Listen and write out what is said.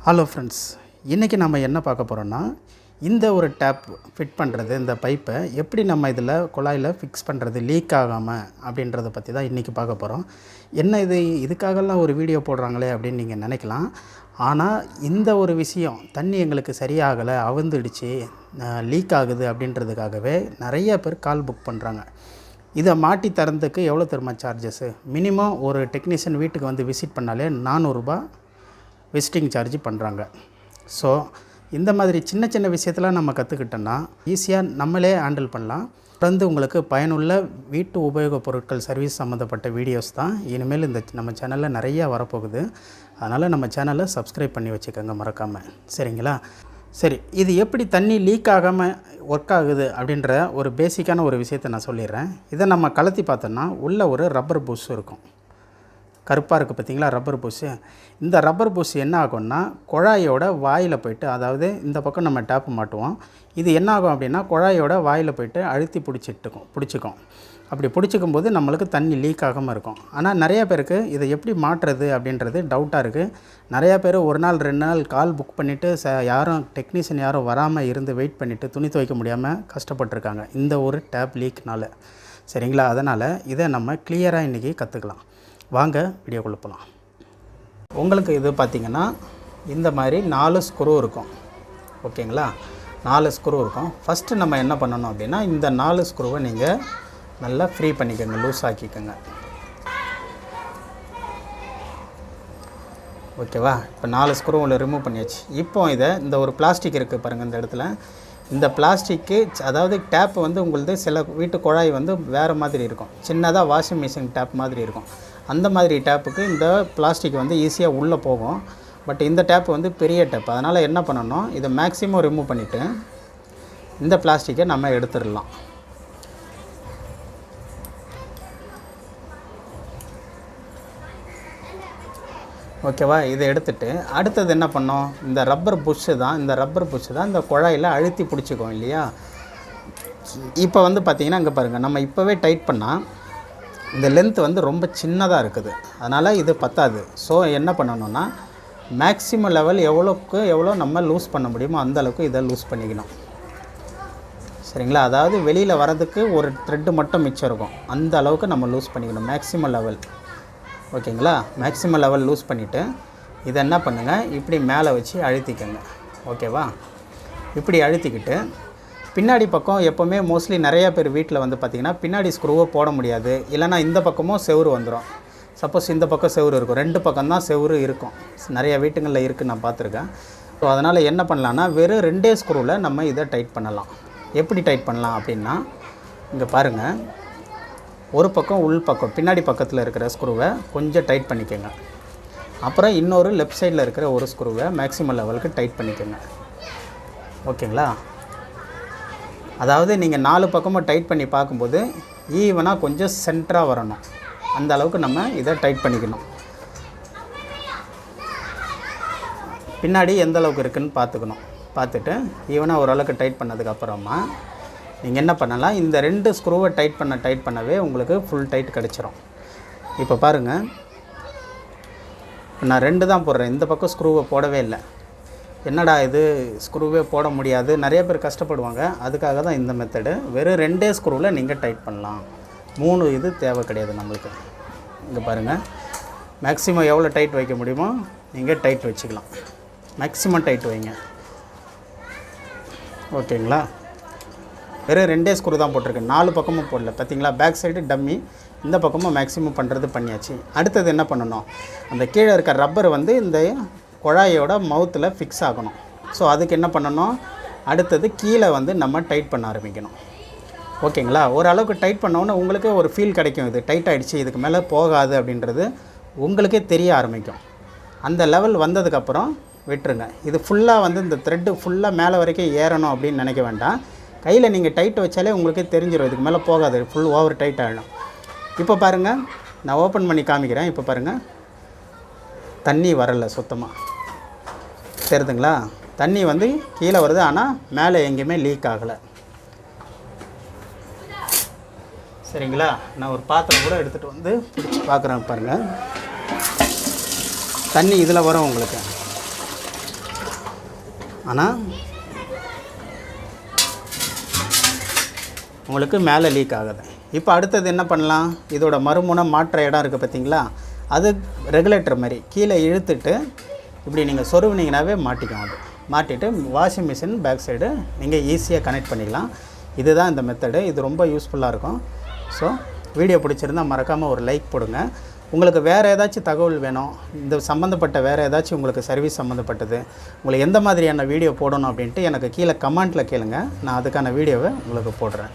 Hello friends, இன்றைக்கி நம்ம என்ன பார்க்க போகிறோன்னா, இந்த ஒரு டேப் ஃபிட் பண்ணுறது, இந்த பைப்பை எப்படி நம்ம இதில் குழாயில் ஃபிக்ஸ் பண்ணுறது லீக் ஆகாமல் அப்படின்றத பற்றி தான் இன்றைக்கி பார்க்க போகிறோம். என்ன இதுக்காகலாம் ஒரு வீடியோ போடுறாங்களே அப்படின்னு நீங்கள் நினைக்கலாம். ஆனால் இந்த ஒரு விஷயம் தண்ணி எங்களுக்கு சரியாகலை, அவுந்துடுச்சு, லீக் ஆகுது அப்படின்றதுக்காகவே நிறைய பேர் கால் புக் பண்ணுறாங்க. இதை மாட்டி தரதுக்கு எவ்வளோ தெரியுமா சார்ஜஸ்ஸு? மினிமம் ஒரு டெக்னீஷியன் வீட்டுக்கு வந்து விசிட் பண்ணாலே 400 ரூபா விசிட்டிங் சார்ஜ் பண்ணுறாங்க. ஸோ இந்த மாதிரி சின்ன சின்ன விஷயத்தெலாம் நம்ம கற்றுக்கிட்டோன்னா ஈஸியாக நம்மளே ஹேண்டில் பண்ணலாம். தொடர்ந்து உங்களுக்கு பயனுள்ள வீட்டு உபயோகப் பொருட்கள் சர்வீஸ் சம்மந்தப்பட்ட வீடியோஸ் தான் இனிமேல் இந்த நம்ம சேனலில் நிறையா வரப்போகுது. அதனால் நம்ம சேனலை சப்ஸ்கிரைப் பண்ணி வச்சுக்கோங்க மறக்காமல், சரிங்களா? சரி, இது எப்படி தண்ணி லீக் ஆகாமல் ஒர்க் ஆகுது அப்படின்ற ஒரு பேசிக்கான ஒரு விஷயத்தை நான் சொல்லிடுறேன். இதை நம்ம கலத்தி பார்த்தோன்னா உள்ளே ஒரு ரப்பர் பூஸ் இருக்கும். கருப்பாக இருக்குது பார்த்திங்களா, ரப்பர் பூஸு. இந்த ரப்பர் பூஸ் என்ன ஆகும்னா குழாயோட வாயில் போய்ட்டு, அதாவது இந்த பக்கம் நம்ம டேப்பு மாட்டுவோம், இது என்ன ஆகும் அப்படின்னா குழாயோட வாயில் போய்ட்டு அழுத்தி பிடிச்சிக்கும். அப்படி பிடிச்சிக்கும் போது நம்மளுக்கு தண்ணி லீக் ஆகாமல் இருக்கும். ஆனால் நிறையா பேருக்கு இதை எப்படி மாட்டுறது அப்படின்றது டவுட்டாக இருக்குது. நிறையா பேர் ஒரு நாள் 2 நாள் கால் புக் பண்ணிவிட்டு யாரும் டெக்னீஷியன் யாரும் வராமல் இருந்து வெயிட் பண்ணிவிட்டு துணி துவைக்க முடியாமல் கஷ்டப்பட்டுருக்காங்க இந்த ஒரு டேப் லீக்னால், சரிங்களா? அதனால் இதை நம்ம கிளியராக இன்றைக்கி கற்றுக்கலாம். வாங்க வீடியோக்குள்ளே போகலாம். உங்களுக்கு இது பார்த்திங்கன்னா இந்த மாதிரி 4 ஸ்க்ரூ இருக்கும், ஓகேங்களா? 4 ஸ்க்ரூ இருக்கும். ஃபஸ்ட்டு நம்ம என்ன பண்ணணும் அப்படின்னா இந்த 4 ஸ்க்ரூவை நீங்கள் நல்லா ஃப்ரீ பண்ணிக்கோங்க, லூஸ் ஆக்கிக்கோங்க, ஓகேவா? இப்போ 4 ஸ்க்ரூவில் ரிமூவ் பண்ணியாச்சு. இப்போ இந்த ஒரு பிளாஸ்டிக் இருக்குது பாருங்கள் இந்த இடத்துல. இந்த பிளாஸ்டிக்கு, அதாவது டேப் வந்து உங்களது சில வீட்டு குழாய் வந்து வேறு மாதிரி இருக்கும், சின்னதாக வாஷிங் மிஷின் டேப் மாதிரி இருக்கும். அந்த மாதிரி டேப்புக்கு இந்த பிளாஸ்டிக் வந்து ஈஸியாக உள்ளே போகும். பட் இந்த டேப் வந்து பெரிய டேப். அதனால் என்ன பண்ணணும், இதை மேக்ஸிமம் ரிமூவ் பண்ணிவிட்டு இந்த பிளாஸ்டிக்கை நம்ம எடுத்துடலாம். ஓகேவா? இதை எடுத்துகிட்டு அடுத்தது என்ன பண்ணோம், இந்த ரப்பர் புஷ்ஷு தான் இந்த குழாயில் அழுத்தி பிடிச்சிக்கும் இல்லையா? இப்போ வந்து பார்த்திங்கன்னா இங்கே பாருங்கள், நம்ம இப்போவே டைட் பண்ணால் இந்த லென்த் வந்து ரொம்ப சின்னதாக இருக்குது, அதனால் இது பத்தாது. ஸோ என்ன பண்ணணுன்னா மேக்ஸிமம் லெவல் எவ்வளோக்கு எவ்வளோ நம்ம லூஸ் பண்ண முடியுமோ அந்தளவுக்கு இதை லூஸ் பண்ணிக்கணும், சரிங்களா? அதாவது வெளியில் வரதுக்கு ஒரு த்ரெட்டு மட்டும் மிச்சம் இருக்கும், அந்த அளவுக்கு நம்ம லூஸ் பண்ணிக்கணும் மேக்ஸிமம் லெவல், ஓகேங்களா? மேக்ஸிமம் லெவல் லூஸ் பண்ணிவிட்டு இதை என்ன பண்ணுங்கள், இப்படி மேலே வச்சு அழுத்திக்கங்க, ஓகேவா? இப்படி அழுத்திக்கிட்டு பின்னாடி பக்கம் எப்போவுமே மோஸ்ட்லி நிறையா பேர் வீட்டில் வந்து பார்த்திங்கன்னா பின்னாடி ஸ்க்ரூவை போட முடியாது, இல்லைனா இந்த பக்கமும் செவுரு வந்துடும். சப்போஸ் இந்த பக்கம் செவுரு இருக்கும், 2 பக்கம் தான் செவுரு இருக்கும், நிறையா வீட்டுங்களில் இருக்குது, நான் பார்த்துருக்கேன். ஸோ அதனால் என்ன பண்ணலான்னா வெறும் 2 ஸ்க்ரூவில் நம்ம இதை டைட் பண்ணலாம். எப்படி டைட் பண்ணலாம் அப்படின்னா இங்கே பாருங்கள், ஒரு பக்கம் உள் பக்கம் பின்னாடி பக்கத்தில் இருக்கிற ஸ்க்ரூவை கொஞ்சம் டைட் பண்ணிக்கோங்க. அப்புறம் இன்னொரு லெஃப்ட் சைடில் இருக்கிற ஒரு ஸ்க்ரூவை மேக்ஸிமம் லெவலுக்கு டைட் பண்ணிக்கோங்க, ஓகேங்களா? அதாவது நீங்கள் 4 பக்கமும் டைட் பண்ணி பார்க்கும்போது ஈவனாக கொஞ்சம் சென்டராக வரணும், அந்த அளவுக்கு நம்ம இதை டைட் பண்ணிக்கணும். பின்னாடி எந்த அளவுக்கு இருக்குதுன்னு பார்த்துட்டு ஈவனாக ஓரளவுக்கு டைட் பண்ணதுக்கப்புறமா நீங்கள் என்ன பண்ணலாம், இந்த 2 ஸ்க்ரூவை டைட் பண்ணவே உங்களுக்கு ஃபுல் டைட் கிடச்சிரும். இப்போ பாருங்கள், நான் 2 தான் போடுறேன், இந்த பக்கம் ஸ்க்ரூவை போடவே இல்லை. என்னடா இது ஸ்க்ரூவே போட முடியாது, நிறைய பேர் கஷ்டப்படுவாங்க, அதுக்காக தான் இந்த மெத்தடு. வெறும் 2 ஸ்க்ரூவில் நீங்கள் டைட் பண்ணலாம், 3 இது தேவை கிடையாது நம்மளுக்கு. இங்கே பாருங்கள், மேக்ஸிமம் எவ்வளோ டைட் வைக்க முடியுமோ நீங்கள் டைட் வச்சுக்கலாம், மேக்ஸிமம் டைட் வைங்க, ஓகேங்களா? வெறும் 2 ஸ்க்ரூ தான் போட்டிருக்கேன், 4 பக்கமும் போடல, பார்த்தீங்களா? பேக் சைடு டம்மி, இந்த பக்கமும் மேக்ஸிமம் பண்ணுறது பண்ணியாச்சு. அடுத்தது என்ன பண்ணணும், அந்த கீழே இருக்க ரப்பர் வந்து இந்த குழாயோட மவுத்தில் ஃபிக்ஸ் ஆகணும். ஸோ அதுக்கு என்ன பண்ணணும், அடுத்தது கீழே வந்து நம்ம டைட் பண்ண ஆரம்பிக்கணும், ஓகேங்களா? ஓரளவுக்கு டைட் பண்ணோன்னே உங்களுக்கு ஒரு ஃபீல் கிடைக்கும், இது டைட் ஆகிடுச்சு, இதுக்கு மேலே போகாது அப்படின்றது உங்களுக்கே தெரிய ஆரம்பிக்கும். அந்த லெவல் வந்ததுக்கப்புறம் விட்டுருங்க. இது ஃபுல்லாக வந்து இந்த த்ரெட்டு ஃபுல்லாக மேலே வரைக்கும் ஏறணும் அப்படின்னு நினைக்க வேண்டாம். கையில் நீங்கள் டைட் வச்சாலே உங்களுக்கே தெரிஞ்சிடும், இதுக்கு மேலே போகாது, ஃபுல் ஓவர் டைட் ஆகிடும். இப்போ பாருங்கள், நான் ஓப்பன் பண்ணி காமிக்கிறேன். இப்போ பாருங்கள், தண்ணி வரலை சுத்தமாக, தெரியுதுங்களா? தண்ணி வந்து கீழே வருது, ஆனால் மேலே எங்கேயுமே லீக் ஆகலை, சரிங்களா? நான் ஒரு பாத்திரம் கூட எடுத்துகிட்டு வந்து பிடிச்சி பார்க்குறேன் பாருங்கள். தண்ணி இதில் வரும் உங்களுக்கு, ஆனால் உங்களுக்கு மேலே லீக் ஆகுது. இப்போ அடுத்தது என்ன பண்ணலாம், இதோட மறுமுனை மாற்ற இடம் இருக்குது பார்த்தீங்களா, அது ரெகுலேட்டர் மாதிரி கீழே இழுத்துட்டு இப்படி நீங்கள் சொருவினீங்கனாவே மாட்டிக்கும். அது மாட்டிட்டு வாஷிங் மிஷின் பேக் சைடு நீங்கள் ஈஸியாக கனெக்ட் பண்ணிக்கலாம். இதுதான் இந்த மெத்தடு. இது ரொம்ப யூஸ்ஃபுல்லாக இருக்கும். ஸோ வீடியோ பிடிச்சிருந்தால் மறக்காமல் ஒரு லைக் போடுங்க. உங்களுக்கு வேறு ஏதாச்சும் தகவல் வேணும், இந்த சம்மந்தப்பட்ட வேறு ஏதாச்சும் உங்களுக்கு சர்வீஸ் சம்மந்தப்பட்டது, உங்களுக்கு எந்த மாதிரியான வீடியோ போடணும் அப்படின்ட்டு எனக்கு கீழே கமெண்ட்டில் கேளுங்க. நான் அதுக்கான வீடியோவை உங்களுக்கு போடுறேன்.